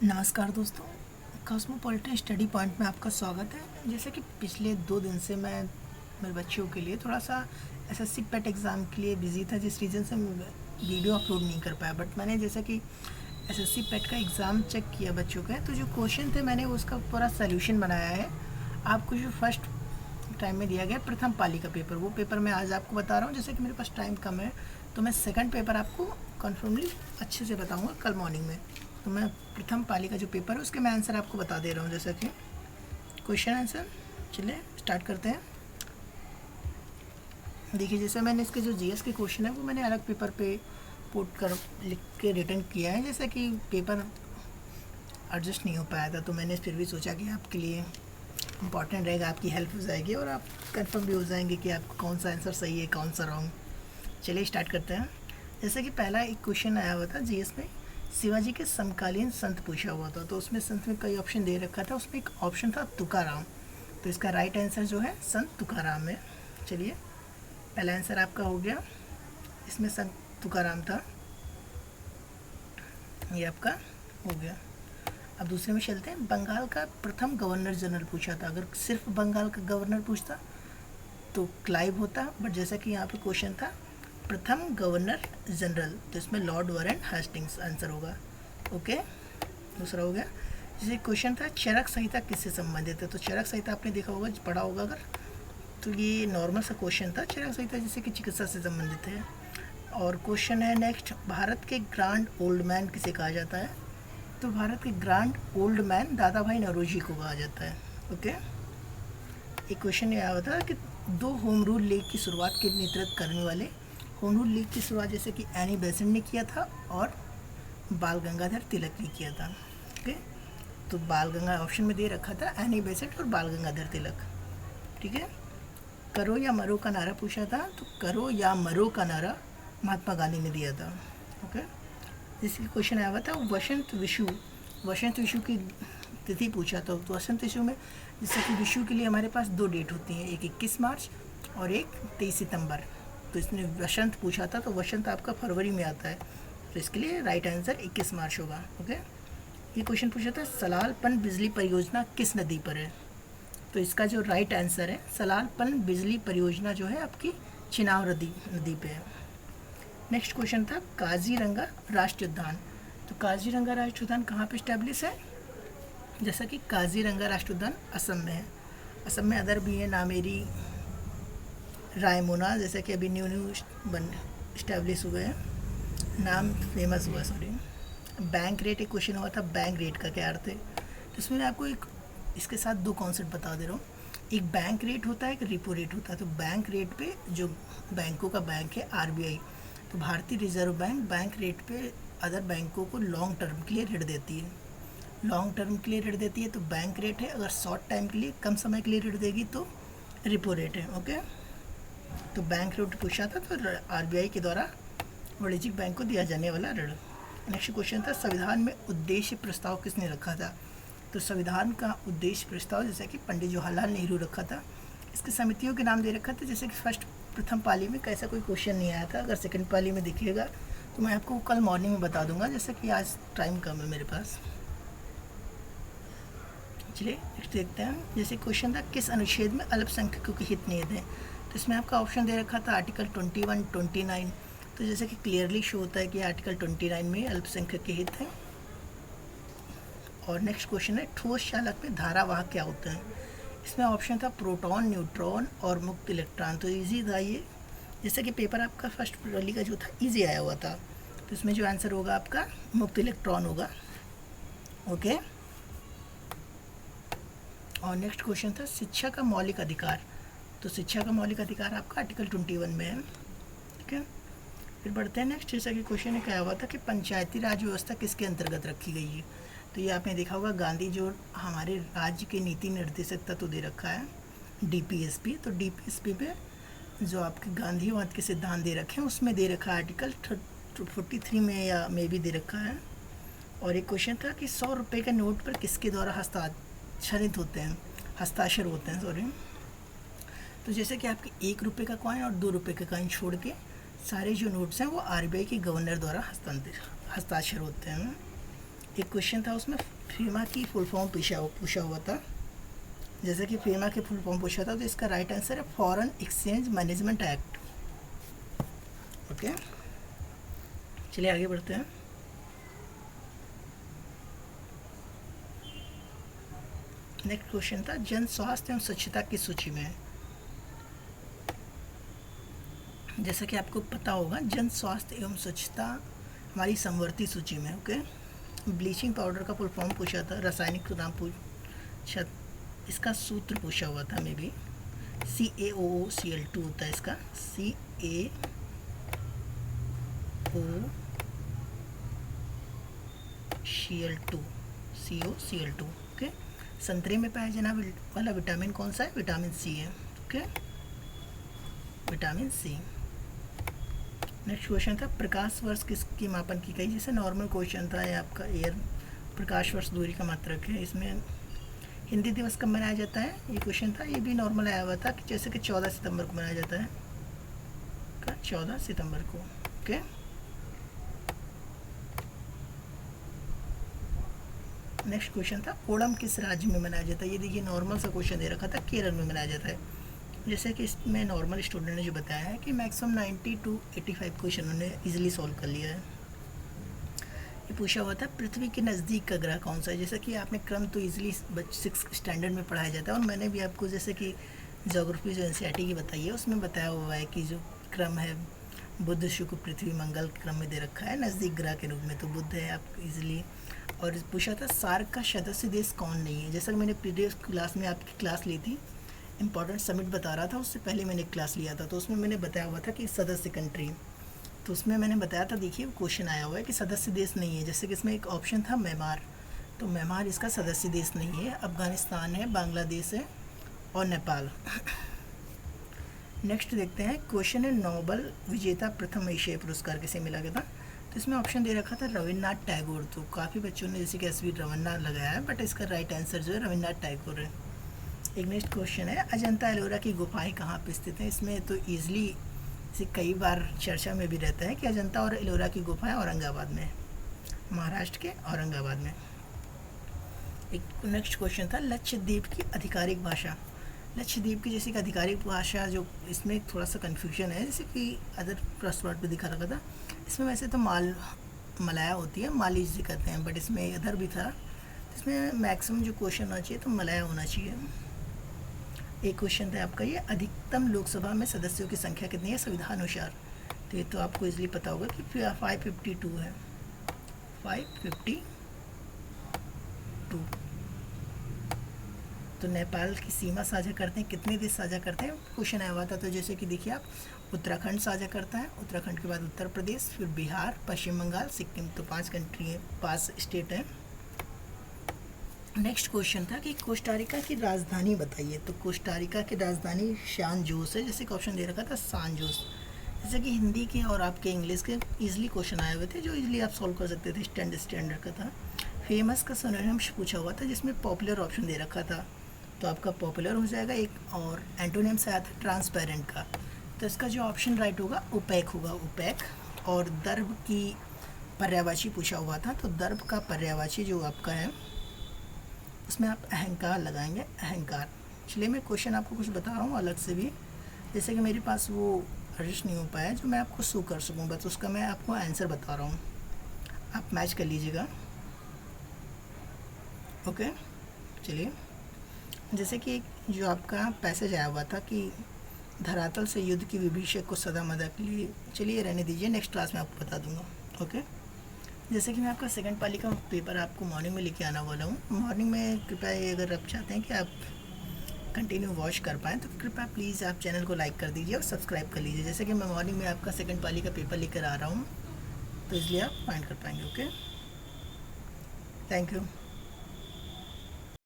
नमस्कार दोस्तों, cosmopolitan study point में आपका स्वागत है। जैसे कि पिछले 2 दिन से मैं मेरे बच्चों के लिए थोड़ा सा एसएससी पेट एग्ज़ाम के लिए बिज़ी था, जिस रीज़न से मैं वीडियो अपलोड नहीं कर पाया। बट मैंने जैसे कि एसएससी पेट का एग्ज़ाम चेक किया बच्चों का, तो जो क्वेश्चन थे मैंने उसका पूरा सोल्यूशन बनाया है। आपको जो फर्स्ट टाइम में दिया गया प्रथम पाली का पेपर, वो पेपर मैं आज आपको बता रहा हूँ। जैसे कि मेरे पास टाइम कम है तो मैं सेकंड पेपर आपको कन्फर्मली अच्छे से बताऊँगा कल मॉर्निंग में। तो मैं प्रथम पाली का जो पेपर है उसके मैं आंसर आपको बता दे रहा हूँ। जैसा कि क्वेश्चन आंसर, चलिए स्टार्ट करते हैं। देखिए, जैसे मैंने इसके जो जीएस के क्वेश्चन है वो मैंने अलग पेपर पे पुट कर लिख के रिटर्न किया है। जैसा कि पेपर एडजस्ट नहीं हो पाया था तो मैंने फिर भी सोचा कि आपके लिए इम्पॉर्टेंट रहेगा, आपकी हेल्प हो जाएगी और आप कंफर्म भी हो जाएंगे कि आपको कौन सा आंसर सही है कौन सा रॉन्ग। चलिए स्टार्ट करते हैं। जैसे कि पहला एक क्वेश्चन आया हुआ था जीएस में, शिवाजी के समकालीन संत पूछा हुआ था। तो उसमें संत में कई ऑप्शन दे रखा था, उसमें एक ऑप्शन था तुकाराम। तो इसका राइट आंसर जो है संत तुकाराम है। चलिए पहला आंसर आपका हो गया, इसमें संत तुकाराम था, ये आपका हो गया। अब दूसरे में चलते हैं। बंगाल का प्रथम गवर्नर जनरल पूछा था। अगर सिर्फ बंगाल का गवर्नर पूछता तो क्लाइव होता, बट जैसा कि यहाँ पे क्वेश्चन था प्रथम गवर्नर जनरल, तो इसमें लॉर्ड वारेन हेस्टिंग्स आंसर होगा। ओके, दूसरा हो गया। जैसे क्वेश्चन था चरक संहिता किससे संबंधित है। तो चरक संहिता आपने देखा होगा, पढ़ा होगा अगर, तो ये नॉर्मल सा क्वेश्चन था। चरक संहिता जैसे कि चिकित्सा से संबंधित है। और क्वेश्चन है नेक्स्ट, भारत के ग्रांड ओल्ड मैन किसे कहा जाता है। तो भारत के ग्रांड ओल्ड मैन दादा भाई नौरोजी को कहा जाता है। ओके, एक क्वेश्चन ये आया था कि 2 होम रूल लीग की शुरुआत के नेतृत्व करने वाले। होम रूल लीग की शुरुआत जैसे कि एनी बेसेंट ने किया था और बाल गंगाधर तिलक ने किया था। ओके, तो बाल गंगा ऑप्शन में दे रखा था, एनी बेसेंट और बाल गंगाधर तिलक। ठीक है, करो या मरो का नारा पूछा था। तो करो या मरो का नारा महात्मा गांधी ने दिया था। ओके, जिसकी क्वेश्चन आया हुआ था वसंत विशु की तिथि पूछा था। तो वसंत विशु में जैसे कि विशु के लिए हमारे पास 2 डेट होती हैं, एक 21 मार्च और एक 23 सितंबर। तो इसने वसंत पूछा था, तो वसंत आपका फरवरी में आता है, तो इसके लिए राइट आंसर 21 मार्च होगा। ओके, ये क्वेश्चन पूछा था सलाल पन बिजली परियोजना किस नदी पर है। तो इसका जो राइट आंसर है सलाल पन बिजली परियोजना जो है आपकी चिनाब नदी पे है। नेक्स्ट क्वेश्चन था काजीरंगा राष्ट्रीय उद्यान। तो काजीरंगा राष्ट्रीय उद्यान कहाँ पे स्टैब्लिश है। जैसा कि काजीरंगा राष्ट्रीय उद्यान असम में है। असम में अदर भी है, नामेरी, रायमोना, जैसे कि अभी न्यू बन स्टैब्लिश हुए हैं, नाम फेमस हुआ। सॉरी, बैंक रेट एक क्वेश्चन हुआ था, बैंक रेट का क्या अर्थ है। तो इसमें मैं आपको एक इसके साथ 2 कॉन्सेप्ट बता दे रहा हूँ। एक बैंक रेट होता है, एक रिपो रेट होता है। तो बैंक रेट पे जो बैंकों का बैंक है आरबीआई, तो भारतीय रिजर्व बैंक रेट पे अदर बैंकों को लॉन्ग टर्म के लिए ऋण देती है। लॉन्ग टर्म के लिए ऋण देती है तो बैंक रेट है, अगर शॉर्ट टाइम के लिए कम समय के लिए ऋण देगी तो रिपो रेट है। ओके, तो बैंक रेट पूछा था, तो आरबीआई के द्वारा वाणिज्यिक बैंक को दिया जाने वाला ऋण। नेक्स्ट क्वेश्चन था संविधान में उद्देश्य प्रस्ताव किसने रखा था। तो संविधान का उद्देश्य प्रस्ताव जैसे कि पंडित जवाहरलाल नेहरू रखा था। इसके समितियों के नाम दे रखा था, जैसे कि प्रथम पाली में कैसा कोई क्वेश्चन नहीं आया था। अगर सेकंड पाली में दिखेगा तो मैं आपको कल मॉर्निंग में बता दूंगा, जैसे कि आज टाइम कम है मेरे पास। चलिए नेक्स्ट देखते हैं। जैसे क्वेश्चन था किस अनुच्छेद में अल्पसंख्यकों के हित निहित हैं। तो इसमें आपका ऑप्शन दे रखा था आर्टिकल 21, 29। तो जैसे कि क्लियरली शो होता है कि आर्टिकल 29 में अल्पसंख्यक के हित हैं। और नेक्स्ट क्वेश्चन है ठोस चालक में धारावाहक क्या होते हैं। इसमें ऑप्शन था प्रोटॉन, न्यूट्रॉन और मुक्त इलेक्ट्रॉन। तो इजी था ये, जैसे कि पेपर आपका फर्स्ट वाली का जो था इजी आया हुआ था। तो इसमें जो आंसर होगा आपका मुक्त इलेक्ट्रॉन होगा। ओके, और नेक्स्ट क्वेश्चन था शिक्षा का मौलिक अधिकार। तो शिक्षा का मौलिक अधिकार आपका आर्टिकल 21 में है। ठीक है, फिर बढ़ते हैं नेक्स्ट। जैसा कि क्वेश्चन क्या हुआ था कि पंचायती राज व्यवस्था किसके अंतर्गत रखी गई है। तो ये आपने देखा होगा गांधी जो हमारे राज्य के नीति निर्देशक तत्व दे रखा है डीपीएसपी। तो डीपीएसपी पे जो आपके गांधीवाद के सिद्धांत दे रखे हैं उसमें दे रखा है आर्टिकल 43 में या में भी दे रखा है। और एक क्वेश्चन था कि 100 रुपये के नोट पर किसके द्वारा हस्ताक्षर होते हैं सॉरी। तो जैसे कि आपके 1 रुपये का कॉइन और 2 रुपये का कॉइन छोड़ के सारे जो नोट्स हैं वो आरबीआई के गवर्नर द्वारा हस्ताक्षर होते हैं। एक क्वेश्चन था उसमें फीमा की फुल फॉर्म पूछा हुआ था। जैसे कि फीमा की फुल फॉर्म पूछा था तो इसका राइट आंसर है foreign exchange management act. Okay, चलिए आगे बढ़ते हैं। नेक्स्ट क्वेश्चन था जन स्वास्थ्य एवं स्वच्छता की सूची में। जैसा कि आपको पता होगा जन स्वास्थ्य एवं स्वच्छता हमारी समवर्ती सूची में। ओके, ब्लीचिंग पाउडर का फुल फॉर्म पूछा था, रासायनिक नाम पूछा, इसका सूत्र पूछा हुआ था मे बी CaOCl2 होता है इसका, CaOCl2 ओके। संतरे में पाया जाने वाला विटामिन कौन सा है? विटामिन सी है। Okay, vitamin C. Next question था प्रकाश वर्ष किसकी मापन की गई? जैसे नॉर्मल क्वेश्चन था ये आपका, एयर प्रकाश वर्ष दूरी का मात्रक है। इसमें हिंदी दिवस कब मनाया जाता है? ये क्वेश्चन था, ये भी नॉर्मल आया हुआ था कि जैसे कि 14 सितंबर को मनाया जाता है, 14 सितंबर को। ओके, नेक्स्ट क्वेश्चन था ओणम किस राज्य में मनाया जाता है? ये देखिए नॉर्मल सा क्वेश्चन दे रखा था, केरल में मनाया जाता है। जैसे कि इसमें नॉर्मल स्टूडेंट ने जो बताया है कि मैक्सिमम 90 to 85 क्वेश्चन उन्होंने ईजिली सॉल्व कर लिया है। ये पूछा हुआ था पृथ्वी के नज़दीक का ग्रह कौन सा है? जैसे कि आपने क्रम तो ईजिली 6 स्टैंडर्ड में पढ़ाया जाता है, और मैंने भी आपको जैसे कि ज्योग्राफी जो NCERT की बताई है उसमें बताया हुआ है कि जो क्रम है बुध शुक्र पृथ्वी मंगल क्रम में दे रखा है नज़दीक ग्रह के रूप में, तो बुध है आप इजीली। और पूछा था सार्क का सदस्य देश कौन नहीं है? जैसा कि मैंने प्रीवियस क्लास में आपकी क्लास ली थी, इंपॉर्टेंट समिट बता रहा था, उससे पहले मैंने क्लास लिया था, तो उसमें मैंने बताया हुआ था कि सदस्य कंट्री, तो उसमें मैंने बताया था, देखिए क्वेश्चन आया हुआ है कि सदस्य देश नहीं है। जैसे कि इसमें एक ऑप्शन था म्यांमार, तो म्यांमार इसका सदस्य देश नहीं है। अफगानिस्तान है, बांग्लादेश है और नेपाल। नेक्स्ट देखते हैं क्वेश्चन है नोबल विजेता प्रथम एशियाई पुरस्कार किसे मिला गया था? तो इसमें ऑप्शन दे रखा था रविन्द्रनाथ टैगोर, तो काफ़ी बच्चों ने जैसे कि SV रविन्द्रनाथ लगाया है, बट इसका राइट आंसर जो है रविन्द्रनाथ टैगोर है। एक नेक्स्ट क्वेश्चन है अजंता एलोरा की गुफाएं कहाँ पर स्थित हैं? इसमें तो ईजिली इसे कई बार चर्चा में भी रहता है कि अजंता और एलोरा की गुफाएं औरंगाबाद में, महाराष्ट्र के औरंगाबाद में। एक नेक्स्ट क्वेश्चन था लक्षद्वीप की आधिकारिक भाषा। लक्षद्वीप की जैसे कि आधिकारिक भाषा जो, इसमें थोड़ा सा कन्फ्यूजन है, जैसे कि अदर क्रॉसवर्ड पे दिखा रखा था, इसमें वैसे तो मलाया होती है, माली जिसे कहते हैं, बट इसमें अदर भी था, इसमें मैक्सिमम जो क्वेश्चन होना चाहिए तो मलाया होना चाहिए। एक क्वेश्चन था आपका ये अधिकतम लोकसभा में सदस्यों की संख्या कितनी है संविधान अनुसार? तो ये तो आपको इजीली पता होगा कि 552 है, 552। तो नेपाल की सीमा साझा करते हैं, कितने देश साझा करते हैं? क्वेश्चन आया हुआ था, तो जैसे कि देखिए आप उत्तराखंड साझा करता है, उत्तराखंड के बाद उत्तर प्रदेश, फिर बिहार, पश्चिम बंगाल, सिक्किम, तो 5 कंट्री है, 5 स्टेट है। नेक्स्ट क्वेश्चन था कि कोस्टारिका की राजधानी बताइए, तो कोस्टारिका की राजधानी सैन जोस है, जैसे कि ऑप्शन दे रखा था सैन जोस। जैसे कि हिंदी के और आपके इंग्लिश के इजीली क्वेश्चन आए हुए थे जो इजीली आप सॉल्व कर सकते थे, स्टैंडर्ड का था। फेमस का सिनोनिम पूछा हुआ था जिसमें पॉपुलर ऑप्शन दे रखा था, तो आपका पॉपुलर हो जाएगा एक, और एंटोनिम से आया था ट्रांसपेरेंट का, तो इसका जो ऑप्शन राइट होगा ओपेक होगा, ओपेक। और दर्भ की पर्यायवाची पूछा हुआ था, तो दर्भ का पर्यायवाची जो आपका है उसमें आप अहंकार लगाएंगे, अहंकार। चलिए मैं क्वेश्चन आपको कुछ बता रहा हूँ अलग से भी, जैसे कि मेरे पास वो रजिस्ट नहीं हो पाया जो मैं आपको शो कर सकूँ, बस उसका मैं आपको आंसर बता रहा हूँ, आप मैच कर लीजिएगा। ओके, चलिए जैसे कि जो आपका पैसेज आया हुआ था कि धरातल से युद्ध की विभीषक को सदा मदा के लिए, चलिए रहने दीजिए, नेक्स्ट क्लास में आपको बता दूंगा। ओके, जैसे कि मैं आपका सेकंड पाली का पेपर आपको मॉर्निंग में लेके आना वाला हूँ। मॉर्निंग में कृपया अगर आप चाहते हैं कि आप कंटिन्यू वॉच कर पाएँ तो कृपया प्लीज़ आप चैनल को लाइक कर दीजिए और सब्सक्राइब कर लीजिए। जैसे कि मैं मॉर्निंग में आपका सेकंड पाली का पेपर लेकर आ रहा हूँ, तो इसलिए आप फाइंड कर पाएंगे। Okay, thank you.